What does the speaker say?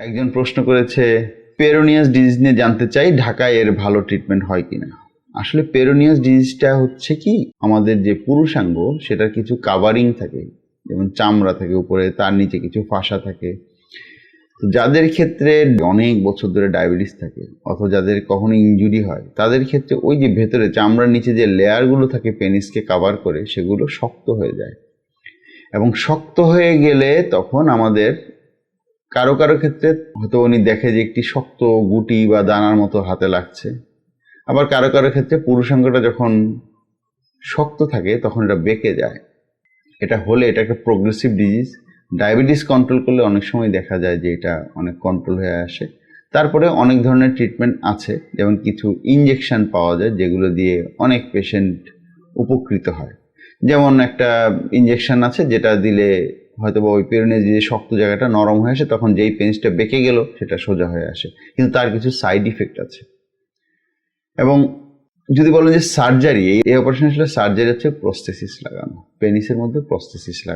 একজন প্রশ্ন করেছে, পেরোনিয়াস ডিজিজ নিয়ে জানতে চাই, ঢাকায় এর ভালো ট্রিটমেন্ট হয় কিনা। আসলে পেরোনিয়াস ডিজিজটা হচ্ছে কি, আমাদের যে পুরুষাঙ্গ সেটার কিছু কাভারিং থাকে, যেমন চামড়া থাকে উপরে, তার নিচে কিছু ফাঁসা থাকে। যাদের ক্ষেত্রে অনেক বছর ধরে ডায়াবেটিস থাকে অথবা যাদের কখনো ইনজুরি হয়, তাদের ক্ষেত্রে ওই যে ভেতরে চামড়ার নিচে যে লেয়ারগুলো থাকে পেনিসকে কাভার করে, সেগুলো শক্ত হয়ে যায়। এবং শক্ত হয়ে গেলে তখন আমাদের কারো কারো ক্ষেত্রে হয়তো উনি দেখে যে একটি শক্ত গুটি বা দানার মতো হাতে লাগছে, আবার কারো কারো ক্ষেত্রে পুরুষাঙ্গটা যখন শক্ত থাকে তখন এটা বেঁকে যায়। এটা হলে এটা একটা প্রোগ্রেসিভ ডিজিজ। ডায়াবেটিস কন্ট্রোল করলে অনেক সময় দেখা যায় যে এটা অনেক কন্ট্রোল হয়ে আসে। তারপরে অনেক ধরনের ট্রিটমেন্ট আছে, যেমন কিছু ইনজেকশন পাওয়া যায় যেগুলো দিয়ে অনেক পেশেন্ট উপকৃত হয়। যেমন একটা ইনজেকশন আছে যেটা দিলে হয়তো বা ওই পেরোনিয়াস যে শক্ত জায়গাটা নরম হয়ে আসে, তখন যেই পেনিসটা বেঁকে গেল সেটা সোজা হয়ে আসে, কিন্তু তার কিছু সাইড ইফেক্ট আছে। এবং যদি বলেন যে সার্জারি, এই অপারেশন আসলে সার্জারি হচ্ছে প্রস্থেসিস লাগানো, পেনিসের মধ্যে প্রস্থেসিস লাগানো।